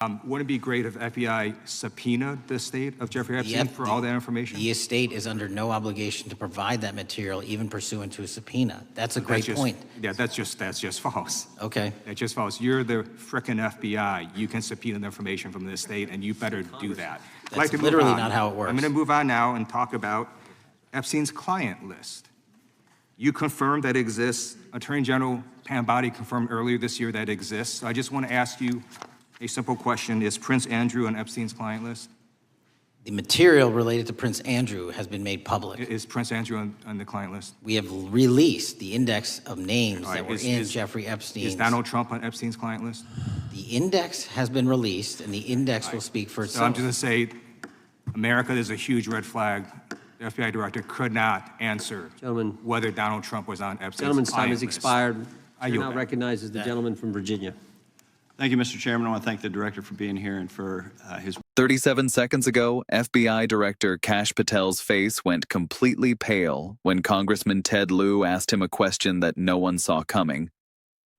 Wouldn't it be great if FBI subpoenaed the estate of Jeffrey Epstein for all that information? The estate is under no obligation to provide that material, even pursuant to a subpoena. That's a great point. Yeah, that's just false. Okay. That's just false. You're the frickin' FBI. You can subpoena the information from the estate, and you better do that. That's literally not how it works. I'm going to move on now and talk about Epstein's client list. You confirmed that it exists. Attorney General Pam Bondi confirmed earlier this year that it exists. So I just want to ask you a simple question. Is Prince Andrew on Epstein's client list? The material related to Prince Andrew has been made public. Is Prince Andrew on the client list? We have released the index of names that were in Jeffrey Epstein's. Is Donald Trump on Epstein's client list? The index has been released, and the index will speak for itself. So I'm just going to say, America is a huge red flag. The FBI director could not answer whether Donald Trump was on Epstein's Gentleman's time client has list. expired. I Chair now recognizes the gentleman from Virginia. Thank you, Mr. Chairman. I want to thank the director for being here and for his 37 seconds ago, FBI Director Kash Patel's face went completely pale when Congressman Ted Lieu asked him a question that no one saw coming.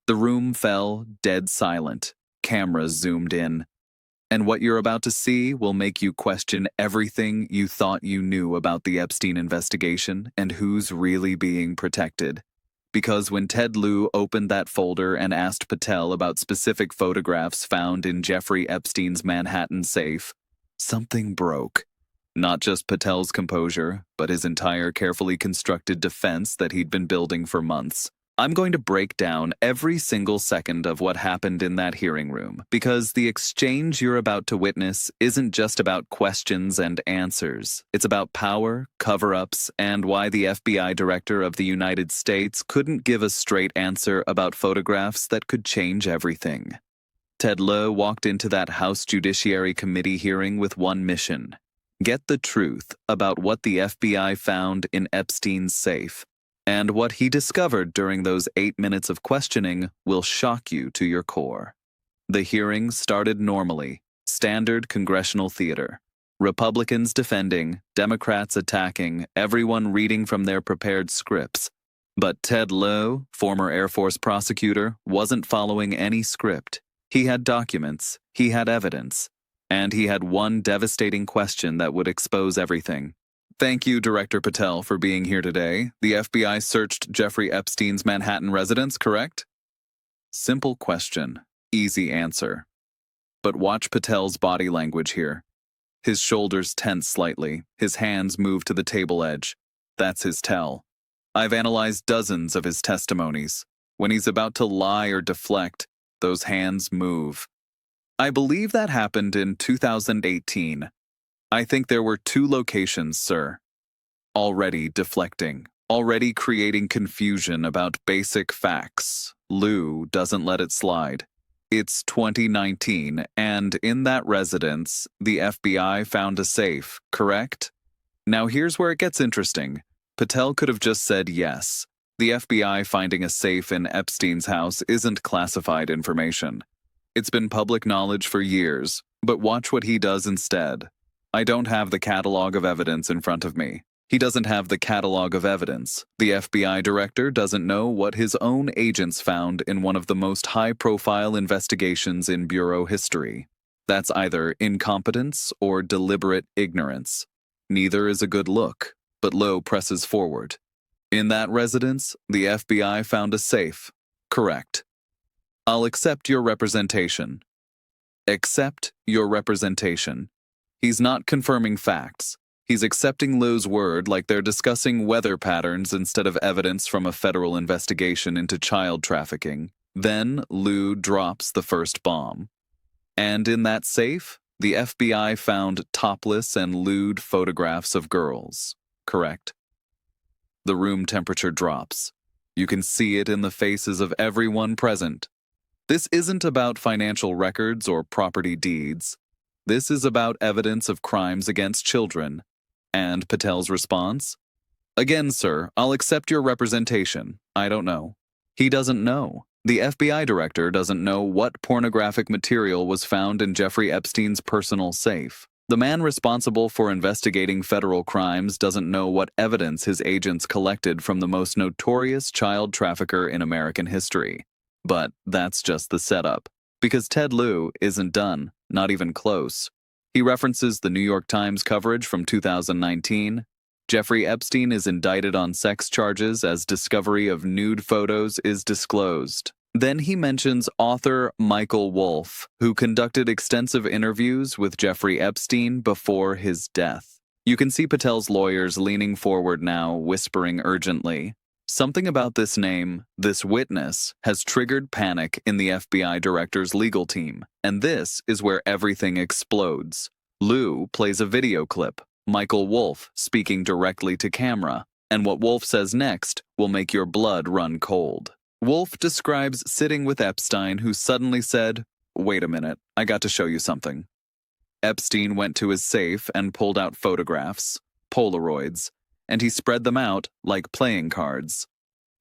The room fell dead silent. Cameras zoomed in. And what you're about to see will make you question everything you thought you knew about the Epstein investigation and who's really being protected. Because when Ted Lieu opened that folder and asked Patel about specific photographs found in Jeffrey Epstein's Manhattan safe, something broke. Not just Patel's composure, but his entire carefully constructed defense that he'd been building for months. I'm going to break down every single second of what happened in that hearing room, because the exchange you're about to witness isn't just about questions and answers. It's about power, cover-ups, and why the FBI Director of the United States couldn't give a straight answer about photographs that could change everything. Ted Lieu walked into that House Judiciary Committee hearing with one mission: get the truth about what the FBI found in Epstein's safe. And what he discovered during those 8 minutes of questioning will shock you to your core. The hearing started normally, standard congressional theater. Republicans defending, Democrats attacking, everyone reading from their prepared scripts. But Ted Lieu, former Air Force prosecutor, wasn't following any script. He had documents, he had evidence, and he had one devastating question that would expose everything. Thank you, Director Patel, for being here today. The FBI searched Jeffrey Epstein's Manhattan residence, correct? Simple question, easy answer. But watch Patel's body language here. His shoulders tense slightly, his hands move to the table edge. That's his tell. I've analyzed dozens of his testimonies. When he's about to lie or deflect, those hands move. I believe that happened in 2018. I think there were 2 locations, sir. Already deflecting, already creating confusion about basic facts. Lieu doesn't let it slide. It's 2019, and in that residence, the FBI found a safe, correct? Now here's where it gets interesting. Patel could have just said yes. The FBI finding a safe in Epstein's house isn't classified information. It's been public knowledge for years, but watch what he does instead. I don't have the catalog of evidence in front of me. He doesn't have the catalog of evidence. The FBI director doesn't know what his own agents found in one of the most high-profile investigations in bureau history. That's either incompetence or deliberate ignorance. Neither is a good look, but Lieu presses forward. In that residence, the FBI found a safe. Correct. I'll accept your representation. Accept your representation. He's not confirming facts. He's accepting Lieu's word like they're discussing weather patterns instead of evidence from a federal investigation into child trafficking. Then Lieu drops the first bomb. And in that safe, the FBI found topless and lewd photographs of girls. Correct? The room temperature drops. You can see it in the faces of everyone present. This isn't about financial records or property deeds. This is about evidence of crimes against children. And Patel's response? Again, sir, I'll accept your representation. I don't know. He doesn't know. The FBI director doesn't know what pornographic material was found in Jeffrey Epstein's personal safe. The man responsible for investigating federal crimes doesn't know what evidence his agents collected from the most notorious child trafficker in American history. But that's just the setup. Because Ted Lieu isn't done. not even close. He references the New York Times coverage from 2019. Jeffrey Epstein is indicted on sex charges as discovery of nude photos is disclosed. Then he mentions author Michael Wolff, who conducted extensive interviews with Jeffrey Epstein before his death. You can see Patel's lawyers leaning forward now, whispering urgently. Something about this name, this witness, has triggered panic in the FBI director's legal team, and this is where everything explodes. Lieu plays a video clip, Michael Wolff speaking directly to camera, and what Wolff says next will make your blood run cold. Wolff describes sitting with Epstein, who suddenly said, "Wait a minute, I got to show you something." Epstein went to his safe and pulled out photographs, Polaroids, and he spread them out like playing cards.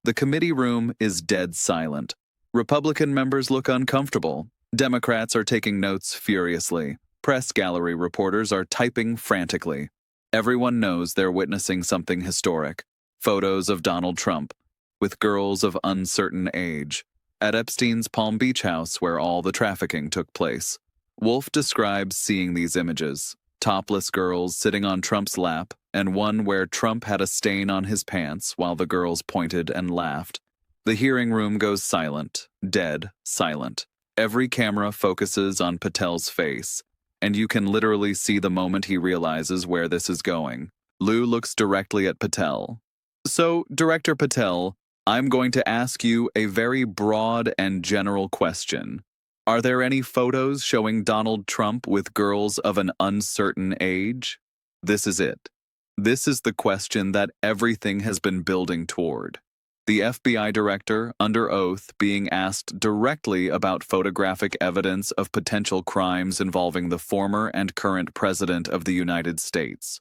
The committee room is dead silent. Republican members look uncomfortable. Democrats are taking notes furiously. Press gallery reporters are typing frantically. Everyone knows they're witnessing something historic. Photos of Donald Trump, with girls of uncertain age, at Epstein's Palm Beach house where all the trafficking took place. Wolff describes seeing these images. Topless girls sitting on Trump's lap, and one where Trump had a stain on his pants while the girls pointed and laughed. The hearing room goes silent, dead silent. Every camera focuses on Patel's face, and you can literally see the moment he realizes where this is going. Lieu looks directly at Patel. So, Director Patel, I'm going to ask you a very broad and general question. Are there any photos showing Donald Trump with girls of an uncertain age? This is it. This is the question that everything has been building toward. The FBI director, under oath, being asked directly about photographic evidence of potential crimes involving the former and current president of the United States.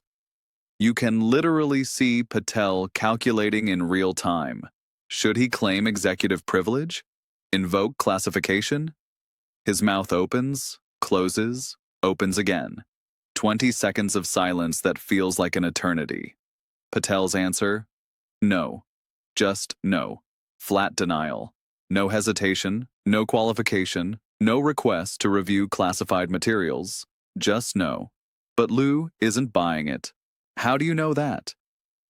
You can literally see Patel calculating in real time. Should he claim executive privilege? Invoke classification? His mouth opens, closes, opens again. 20 seconds of silence that feels like an eternity. Patel's answer? No. Just no. Flat denial. No hesitation, no qualification, no request to review classified materials. Just no. But Lieu isn't buying it. How do you know that?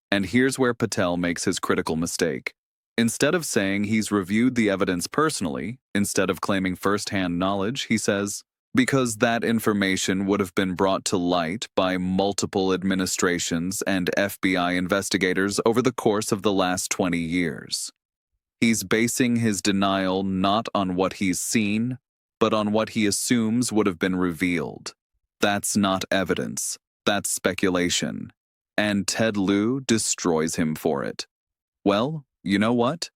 And here's where Patel makes his critical mistake. Instead of saying he's reviewed the evidence personally, instead of claiming first-hand knowledge, he says, because that information would have been brought to light by multiple administrations and FBI investigators over the course of the last 20 years. He's basing his denial not on what he's seen, but on what he assumes would have been revealed. That's not evidence. That's speculation. And Ted Lieu destroys him for it. Well, you know what?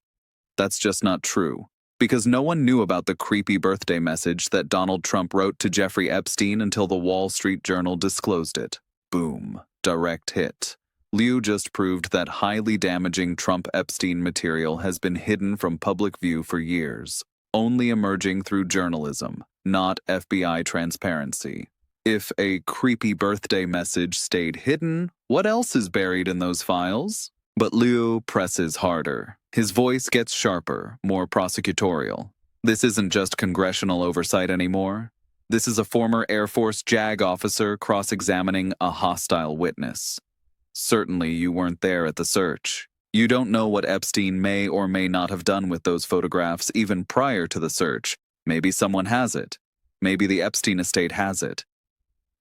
That's just not true. Because no one knew about the creepy birthday message that Donald Trump wrote to Jeffrey Epstein until the Wall Street Journal disclosed it. Boom. Direct hit. Lieu just proved that highly damaging Trump-Epstein material has been hidden from public view for years, only emerging through journalism, not FBI transparency. If a creepy birthday message stayed hidden, what else is buried in those files? But Lieu presses harder. His voice gets sharper, more prosecutorial. This isn't just congressional oversight anymore. This is a former Air Force JAG officer cross-examining a hostile witness. Certainly you weren't there at the search. You don't know what Epstein may or may not have done with those photographs even prior to the search. Maybe someone has it. Maybe the Epstein estate has it.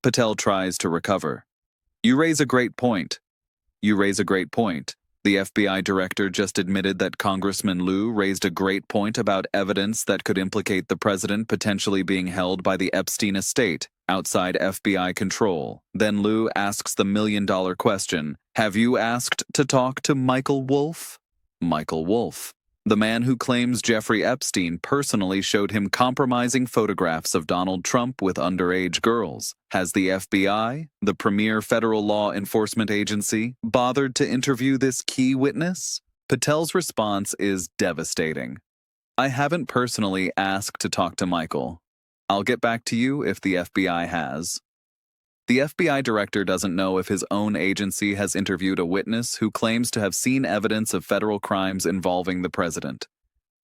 Patel tries to recover. You raise a great point. You raise a great point. The FBI director just admitted that Congressman Lieu raised a great point about evidence that could implicate the president potentially being held by the Epstein estate, outside FBI control. Then Lieu asks the million-dollar question, have you asked to talk to Michael Wolff? Michael Wolff. The man who claims Jeffrey Epstein personally showed him compromising photographs of Donald Trump with underage girls. Has the FBI, the premier federal law enforcement agency, bothered to interview this key witness? Patel's response is devastating. I haven't personally asked to talk to Michael. I'll get back to you if the FBI has. The FBI director doesn't know if his own agency has interviewed a witness who claims to have seen evidence of federal crimes involving the president.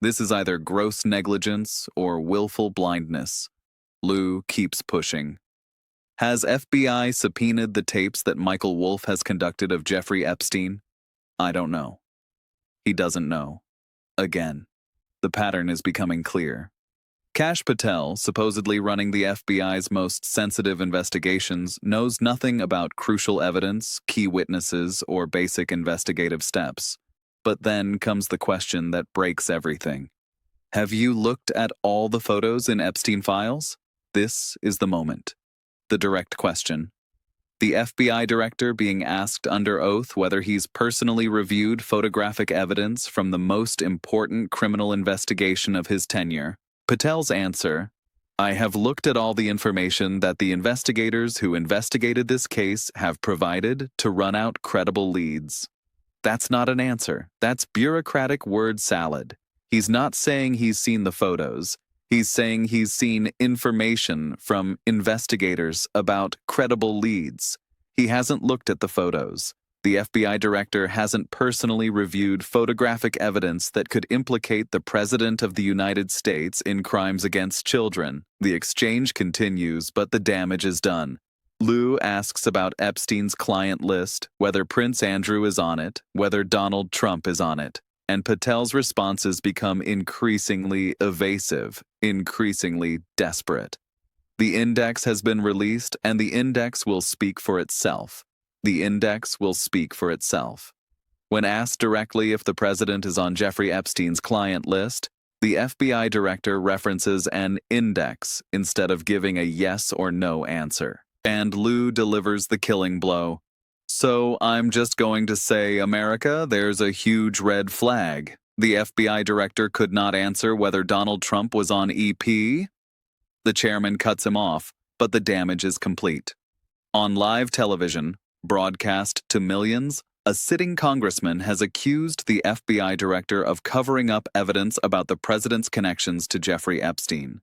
This is either gross negligence or willful blindness. Lieu keeps pushing. Has FBI subpoenaed the tapes that Michael Wolff has conducted of Jeffrey Epstein? I don't know. He doesn't know. Again, the pattern is becoming clear. Kash Patel, supposedly running the FBI's most sensitive investigations, knows nothing about crucial evidence, key witnesses, or basic investigative steps. But then comes the question that breaks everything. Have you looked at all the photos in Epstein files? This is the moment. The direct question. The FBI director being asked under oath whether he's personally reviewed photographic evidence from the most important criminal investigation of his tenure. Patel's answer, I have looked at all the information that the investigators who investigated this case have provided to run out credible leads. That's not an answer. That's bureaucratic word salad. He's not saying he's seen the photos. He's saying he's seen information from investigators about credible leads. He hasn't looked at the photos. The FBI director hasn't personally reviewed photographic evidence that could implicate the President of the United States in crimes against children. The exchange continues, but the damage is done. Lieu asks about Epstein's client list, whether Prince Andrew is on it, whether Donald Trump is on it. And Patel's responses become increasingly evasive, increasingly desperate. The index has been released, and the index will speak for itself. The index will speak for itself. When asked directly if the president is on Jeffrey Epstein's client list, the FBI director references an index instead of giving a yes or no answer. And Lieu delivers the killing blow. So I'm just going to say, America, there's a huge red flag. The FBI director could not answer whether Donald Trump was on EP. The chairman cuts him off, but the damage is complete. On live television, broadcast to millions, a sitting congressman has accused the FBI director of covering up evidence about the president's connections to Jeffrey Epstein.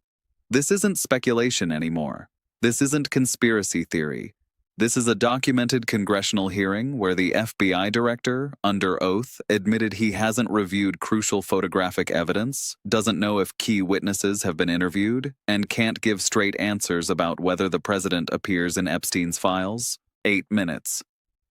This isn't speculation anymore. This isn't conspiracy theory. This is a documented congressional hearing where the FBI director, under oath, admitted he hasn't reviewed crucial photographic evidence, doesn't know if key witnesses have been interviewed, and can't give straight answers about whether the president appears in Epstein's files. 8 minutes.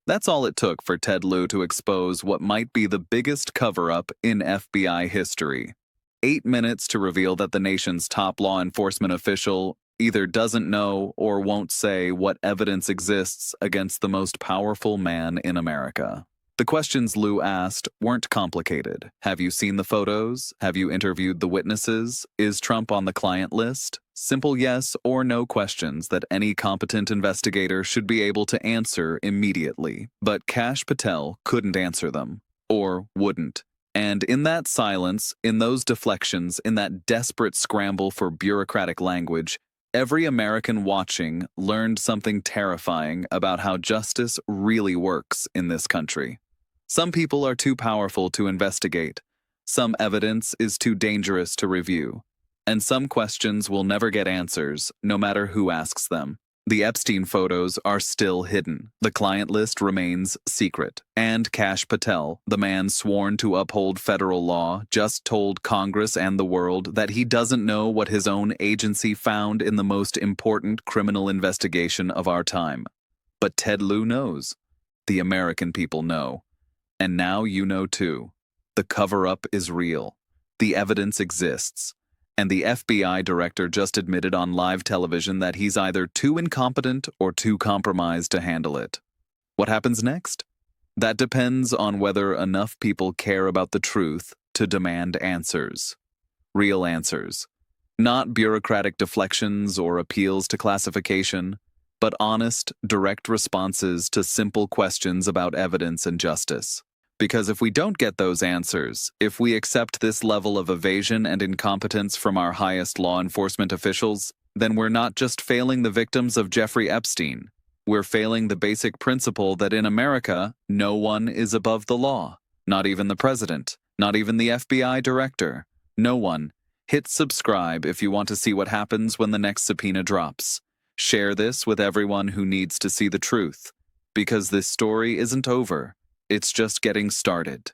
That's all it took for Ted Lieu to expose what might be the biggest cover-up in FBI history. 8 minutes to reveal that the nation's top law enforcement official either doesn't know or won't say what evidence exists against the most powerful man in America. The questions Lieu asked weren't complicated. Have you seen the photos? Have you interviewed the witnesses? Is Trump on the client list? Simple yes or no questions that any competent investigator should be able to answer immediately. But Kash Patel couldn't answer them, or wouldn't. And in that silence, in those deflections, in that desperate scramble for bureaucratic language, every American watching learned something terrifying about how justice really works in this country. Some people are too powerful to investigate. Some evidence is too dangerous to review. And some questions will never get answers, no matter who asks them. The Epstein photos are still hidden. The client list remains secret. And Kash Patel, the man sworn to uphold federal law, just told Congress and the world that he doesn't know what his own agency found in the most important criminal investigation of our time. But Ted Lieu knows. The American people know. And now you know too. The cover-up is real. The evidence exists. And the FBI director just admitted on live television that he's either too incompetent or too compromised to handle it. What happens next? That depends on whether enough people care about the truth to demand answers. Real answers. Not bureaucratic deflections or appeals to classification, but honest, direct responses to simple questions about evidence and justice. Because if we don't get those answers, if we accept this level of evasion and incompetence from our highest law enforcement officials, then we're not just failing the victims of Jeffrey Epstein. We're failing the basic principle that in America, no one is above the law. Not even the president. Not even the FBI director. No one. Hit subscribe if you want to see what happens when the next subpoena drops. Share this with everyone who needs to see the truth. Because this story isn't over. It's just getting started.